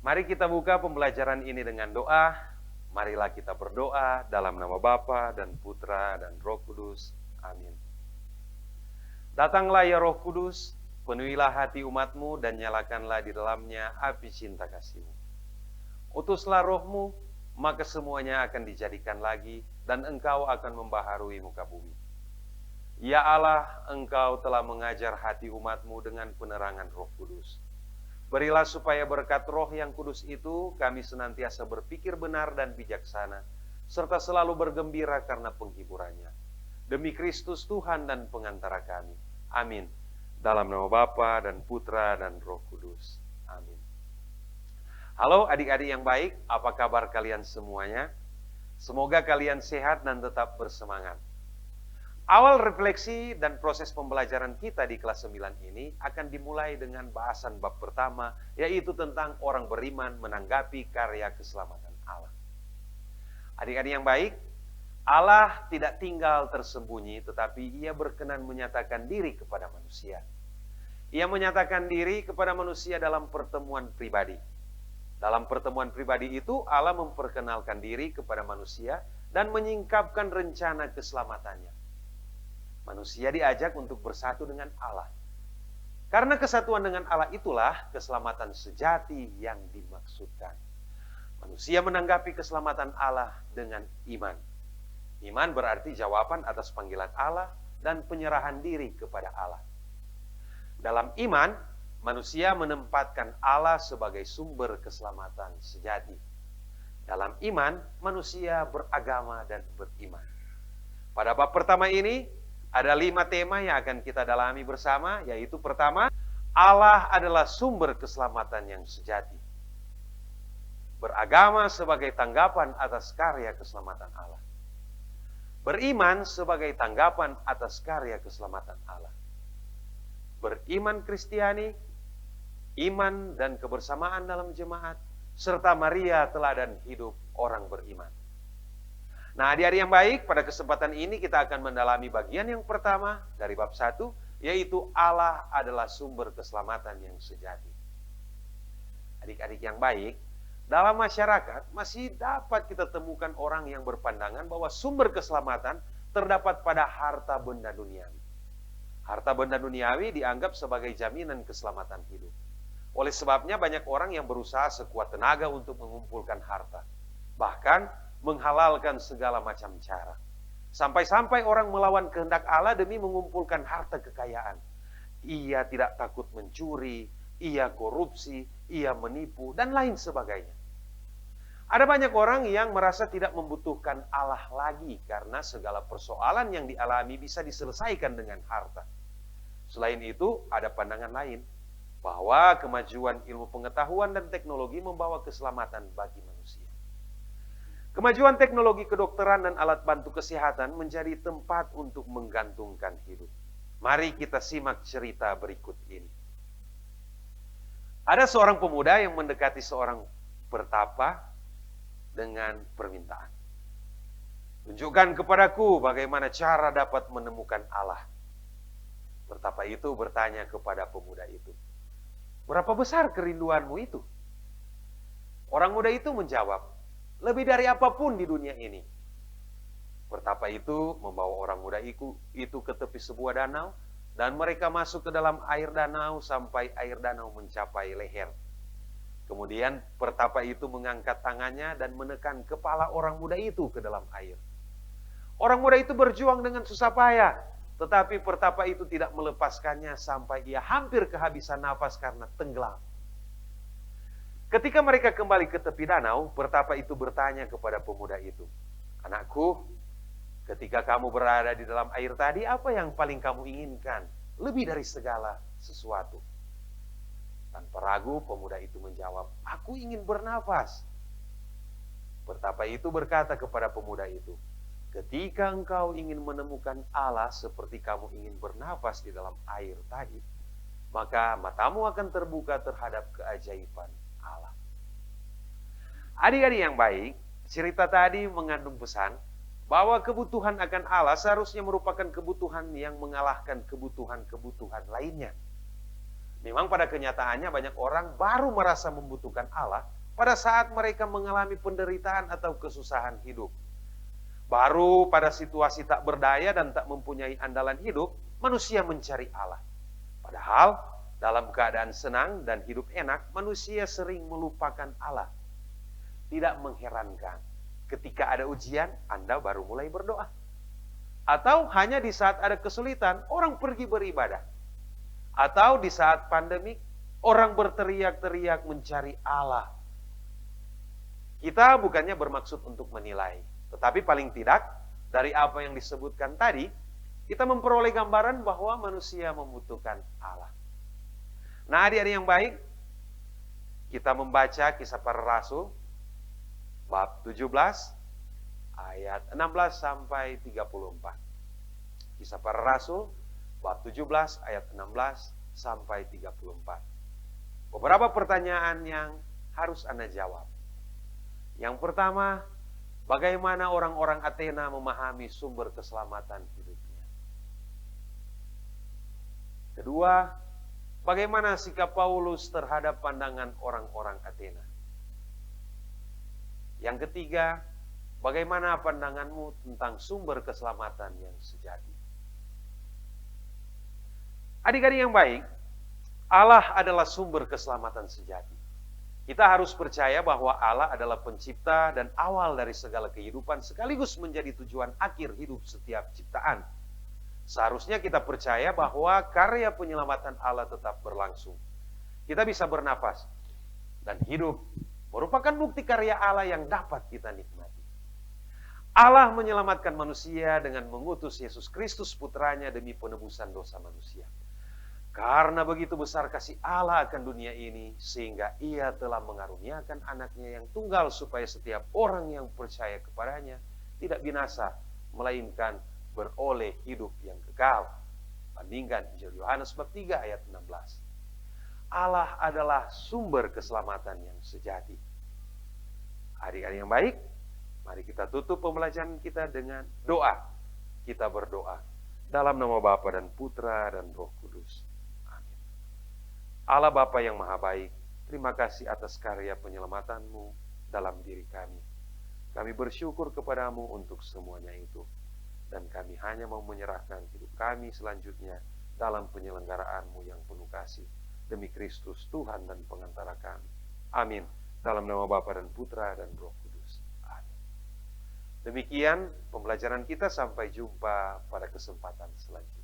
Mari kita buka pembelajaran ini dengan doa. Marilah kita berdoa dalam nama Bapa dan Putra dan Roh Kudus. Amin. Datanglah ya Roh Kudus, penuhilah hati umat-Mu dan nyalakanlah di dalamnya api cinta kasih-Mu. Utuslah Roh-Mu, maka semuanya akan dijadikan lagi dan Engkau akan membaharui muka bumi. Ya Allah, Engkau telah mengajar hati umat-Mu dengan penerangan Roh Kudus. Berilah supaya berkat Roh yang kudus itu kami senantiasa berpikir benar dan bijaksana, serta selalu bergembira karena penghiburannya. Demi Kristus Tuhan dan pengantara kami. Amin. Dalam nama Bapa dan Putra dan Roh Kudus. Amin. Halo adik-adik yang baik, apa kabar kalian semuanya? Semoga kalian sehat dan tetap bersemangat. Awal refleksi dan proses pembelajaran kita di kelas 9 ini akan dimulai dengan bahasan bab pertama, yaitu tentang orang beriman menanggapi karya keselamatan Allah. Adik-adik yang baik, Allah tidak tinggal tersembunyi, tetapi Ia berkenan menyatakan diri kepada manusia. Ia menyatakan diri kepada manusia dalam pertemuan pribadi. Dalam pertemuan pribadi itu, Allah memperkenalkan diri kepada manusia dan menyingkapkan rencana keselamatannya. Manusia diajak untuk bersatu dengan Allah. Karena kesatuan dengan Allah itulah keselamatan sejati yang dimaksudkan. Manusia menanggapi keselamatan Allah dengan iman. Iman berarti jawaban atas panggilan Allah dan penyerahan diri kepada Allah. Dalam iman, manusia menempatkan Allah sebagai sumber keselamatan sejati. Dalam iman, manusia beragama dan beriman. Pada bab pertama ini, ada 5 tema yang akan kita dalami bersama, yaitu pertama, Allah adalah sumber keselamatan yang sejati. Beragama sebagai tanggapan atas karya keselamatan Allah. Beriman sebagai tanggapan atas karya keselamatan Allah. Beriman Kristiani, iman dan kebersamaan dalam jemaat, serta Maria teladan hidup orang beriman. Nah, adik-adik yang baik, pada kesempatan ini kita akan mendalami bagian yang pertama dari bab 1, yaitu Allah adalah sumber keselamatan yang sejati. Adik-adik yang baik, dalam masyarakat masih dapat kita temukan orang yang berpandangan bahwa sumber keselamatan terdapat pada harta benda duniawi. Harta benda duniawi dianggap sebagai jaminan keselamatan hidup. Oleh sebabnya banyak orang yang berusaha sekuat tenaga untuk mengumpulkan harta. Bahkan menghalalkan segala macam cara. Sampai-sampai orang melawan kehendak Allah demi mengumpulkan harta kekayaan. Ia tidak takut mencuri, ia korupsi, ia menipu, dan lain sebagainya. Ada banyak orang yang merasa tidak membutuhkan Allah lagi karena segala persoalan yang dialami bisa diselesaikan dengan harta. Selain itu, ada pandangan lain bahwa kemajuan ilmu pengetahuan dan teknologi membawa keselamatan bagi manusia. Kemajuan teknologi kedokteran dan alat bantu kesehatan menjadi tempat untuk menggantungkan hidup. Mari kita simak cerita berikut ini. Ada seorang pemuda yang mendekati seorang pertapa dengan permintaan. Tunjukkan kepadaku bagaimana cara dapat menemukan Allah. Pertapa itu bertanya kepada pemuda itu, "Berapa besar kerinduanmu itu?" Orang muda itu menjawab, "Lebih dari apapun di dunia ini." Pertapa itu membawa orang muda itu ke tepi sebuah danau, dan mereka masuk ke dalam air danau sampai air danau mencapai leher. Kemudian pertapa itu mengangkat tangannya dan menekan kepala orang muda itu ke dalam air. Orang muda itu berjuang dengan susah payah, tetapi pertapa itu tidak melepaskannya sampai ia hampir kehabisan nafas karena tenggelam. Ketika mereka kembali ke tepi danau, pertapa itu bertanya kepada pemuda itu, "Anakku, ketika kamu berada di dalam air tadi, apa yang paling kamu inginkan? Lebih dari segala sesuatu." Tanpa ragu, pemuda itu menjawab, "Aku ingin bernafas." Pertapa itu berkata kepada pemuda itu, "Ketika engkau ingin menemukan Allah seperti kamu ingin bernafas di dalam air tadi, maka matamu akan terbuka terhadap keajaiban Allah." Adik-adik yang baik, cerita tadi mengandung pesan bahwa kebutuhan akan Allah seharusnya merupakan kebutuhan yang mengalahkan kebutuhan-kebutuhan lainnya. Memang pada kenyataannya banyak orang baru merasa membutuhkan Allah pada saat mereka mengalami penderitaan atau kesusahan hidup. Baru pada situasi tak berdaya dan tak mempunyai andalan hidup, manusia mencari Allah. Padahal dalam keadaan senang dan hidup enak, manusia sering melupakan Allah. Tidak mengherankan, ketika ada ujian, Anda baru mulai berdoa. Atau hanya di saat ada kesulitan, orang pergi beribadah. Atau di saat pandemik, orang berteriak-teriak mencari Allah. Kita bukannya bermaksud untuk menilai, tetapi paling tidak, dari apa yang disebutkan tadi, kita memperoleh gambaran bahwa manusia membutuhkan Allah. Nah, adik-adik yang baik, kita membaca Kisah Para Rasul, bab 17, ayat 16 sampai 34. Kisah Para Rasul, bab 17 ayat 16 sampai 34. Beberapa pertanyaan yang harus Anda jawab. Yang pertama, bagaimana orang-orang Athena memahami sumber keselamatan hidupnya? Kedua, bagaimana sikap Paulus terhadap pandangan orang-orang Athena? Yang ketiga, bagaimana pandanganmu tentang sumber keselamatan yang sejati? Adik-adik yang baik, Allah adalah sumber keselamatan sejati. Kita harus percaya bahwa Allah adalah pencipta dan awal dari segala kehidupan, sekaligus menjadi tujuan akhir hidup setiap ciptaan. Seharusnya kita percaya bahwa karya penyelamatan Allah tetap berlangsung. Kita bisa bernapas dan hidup merupakan bukti karya Allah yang dapat kita nikmati. Allah menyelamatkan manusia dengan mengutus Yesus Kristus putranya demi penebusan dosa manusia. Karena begitu besar kasih Allah akan dunia ini, sehingga Ia telah mengaruniakan anaknya yang tunggal supaya setiap orang yang percaya kepadanya tidak binasa, melainkan beroleh hidup yang kekal. Bandingkan Injil Yohanes bab 3 ayat 16. Allah adalah sumber keselamatan yang sejati. Adik-adik yang baik, mari kita tutup pembelajaran kita dengan doa. Kita berdoa dalam nama Bapa dan Putra dan Roh Kudus. Allah Bapa yang Maha Baik, terima kasih atas karya penyelamatan-Mu dalam diri kami. Kami bersyukur kepadamu untuk semuanya itu. Dan kami hanya mau menyerahkan hidup kami selanjutnya dalam penyelenggaraan-Mu yang penuh kasih. Demi Kristus Tuhan dan pengantara kami. Amin. Dalam nama Bapa dan Putra dan Roh Kudus. Amin. Demikian pembelajaran kita, sampai jumpa pada kesempatan selanjutnya.